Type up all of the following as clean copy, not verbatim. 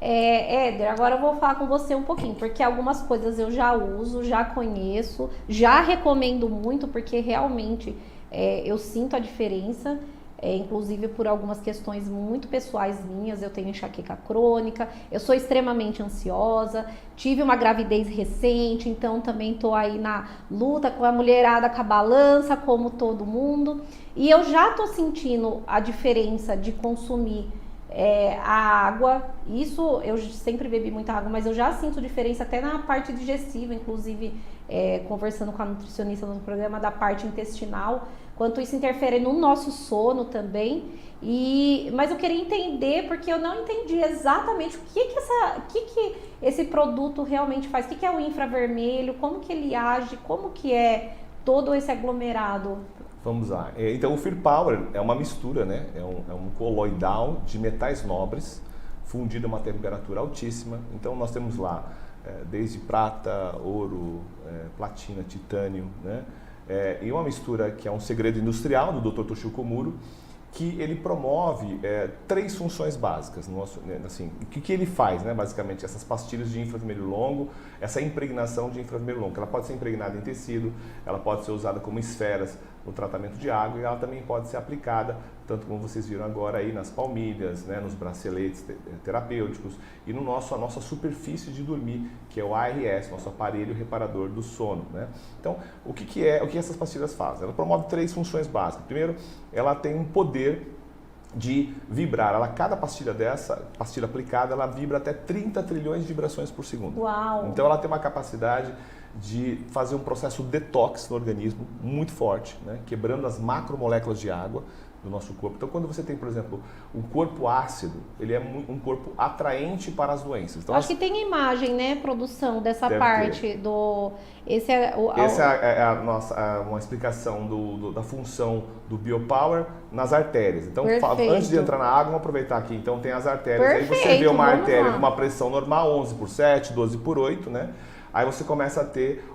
Éder, agora eu vou falar com você um pouquinho, porque algumas coisas eu já uso, já conheço, já recomendo muito, porque realmente eu sinto a diferença. Inclusive por algumas questões muito pessoais minhas, eu tenho enxaqueca crônica, eu sou extremamente ansiosa, tive uma gravidez recente, então também tô aí na luta com a mulherada com a balança, como todo mundo, e eu já tô sentindo a diferença de consumir a água. Isso, eu sempre bebi muita água, mas eu já sinto diferença até na parte digestiva, inclusive conversando com a nutricionista no programa da parte intestinal, quanto isso interfere no nosso sono também. Mas eu queria entender, porque eu não entendi exatamente o que esse produto realmente faz, o que é o infravermelho, como que ele age, como que é todo esse aglomerado. Vamos lá. Então, o Fear Power é uma mistura, né? É um coloidal de metais nobres, fundido a uma temperatura altíssima. Então, nós temos lá desde prata, ouro, platina, titânio, né? E uma mistura que é um segredo industrial do Dr. Toshio Komuro, que ele promove 3 funções básicas. Assim, o que ele faz, né? Basicamente, essas pastilhas de infravermelho longo, essa impregnação de infravermelho longo, ela pode ser impregnada em tecido, ela pode ser usada como esferas no tratamento de água e ela também pode ser aplicada, tanto como vocês viram agora aí, nas palmilhas, né? Nos braceletes terapêuticos e a nossa superfície de dormir, que é o ARS, nosso aparelho reparador do sono, né? Então, o que essas pastilhas fazem? Ela promove 3 funções básicas. Primeiro, ela tem um poder de vibrar. Cada pastilha pastilha aplicada, ela vibra até 30 trilhões de vibrações por segundo. Uau! Então ela tem uma capacidade de fazer um processo detox no organismo muito forte, né? Quebrando as macromoléculas de água do nosso corpo. Então, quando você tem, por exemplo, um corpo ácido, ele é um corpo atraente para as doenças. Então, acho que tem imagem, né, produção dessa parte do... Essa é uma explicação da função do Biopower nas artérias. Então, antes de entrar na água, vamos aproveitar aqui. Então, tem as artérias. Perfeito, aí você vê uma artéria com uma pressão normal, 11/7, 12/8, né? Aí você começa a ter,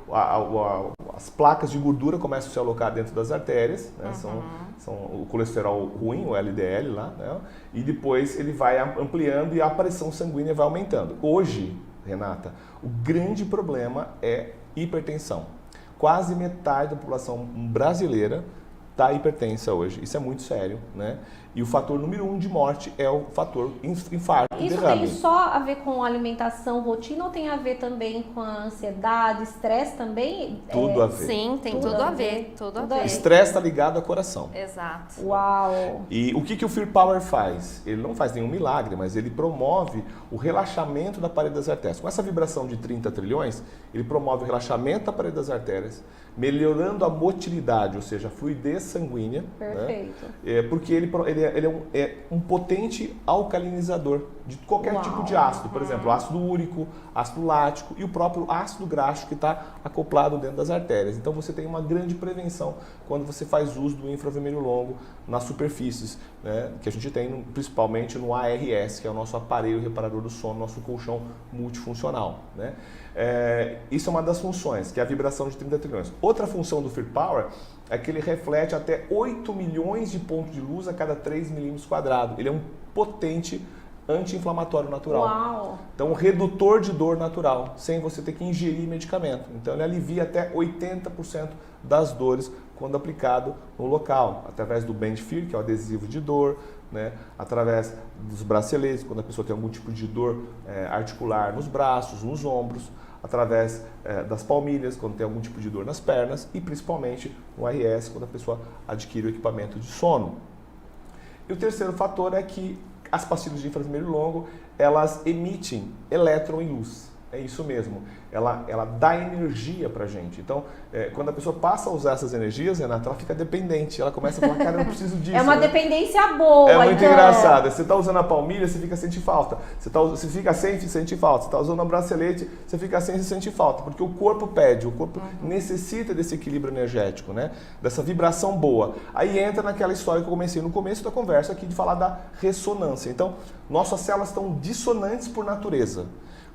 as placas de gordura começam a se alocar dentro das artérias, né? São o colesterol ruim, o LDL lá, né? E depois ele vai ampliando e a pressão sanguínea vai aumentando. Hoje, Renata, o grande problema é hipertensão. Quase metade da população brasileira está hipertensa hoje. Isso é muito sério, né? E o fator número 1 de morte é o fator infarto, isso derrame. Tem só a ver com alimentação, rotina, ou tem a ver também com a ansiedade, estresse também? Tudo a ver. Sim, tem tudo a ver. Estresse está ligado ao coração. Exato. Uau! E o que o Fear Power faz? Ele não faz nenhum milagre, mas ele promove o relaxamento da parede das artérias. Com essa vibração de 30 trilhões, ele promove o relaxamento da parede das artérias, melhorando a motilidade, ou seja, a fluidez sanguínea. Perfeito. Né? Porque ele é um potente alcalinizador de qualquer tipo de ácido. Por exemplo, ácido úrico, ácido lático e o próprio ácido graxo que está acoplado dentro das artérias. Então você tem uma grande prevenção quando você faz uso do infravermelho longo nas superfícies, né, que a gente tem principalmente no ARS, que é o nosso aparelho reparador do sono, nosso colchão multifuncional, né? Isso é uma das funções, que é a vibração de 30 trilhões. Outra função do Fear Power é que ele reflete até 8 milhões de pontos de luz a cada 3 milímetros quadrados. Ele é um potente anti-inflamatório natural. Uau. Então, um redutor de dor natural, sem você ter que ingerir medicamento. Então, ele alivia até 80% das dores quando aplicado no local, através do Band Fear, que é o adesivo de dor, né? Através dos braceletes, quando a pessoa tem algum tipo de dor articular nos braços, nos ombros, através das palmilhas, quando tem algum tipo de dor nas pernas e principalmente no RS, quando a pessoa adquire o equipamento de sono. E o terceiro fator é que as pastilhas de infravermelho longo, elas emitem elétron e luz. É isso mesmo. Ela dá energia pra gente. Então, quando a pessoa passa a usar essas energias, Renata, ela fica dependente. Ela começa a falar, cara, eu não preciso disso. É uma dependência boa. É muito engraçado. Você está usando a palmilha, você fica sente falta. Você fica sem, sente falta. Você está usando a bracelete, você fica sem, sente falta. Porque o corpo pede, o corpo necessita desse equilíbrio energético, né? Dessa vibração boa. Aí entra naquela história que eu comecei no começo da conversa aqui de falar da ressonância. Então, nossas células estão dissonantes por natureza.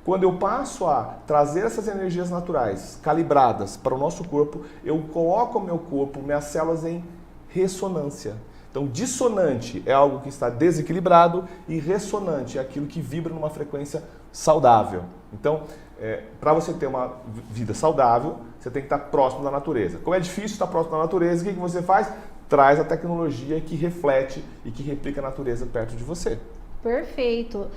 Quando eu passo a trazer essas energias naturais calibradas para o nosso corpo, eu coloco o meu corpo, minhas células em ressonância. Então, dissonante é algo que está desequilibrado e ressonante é aquilo que vibra numa frequência saudável. Então, para você ter uma vida saudável, você tem que estar próximo da natureza. Como é difícil estar próximo da natureza, o que você faz? Traz a tecnologia que reflete e que replica a natureza perto de você. Perfeito.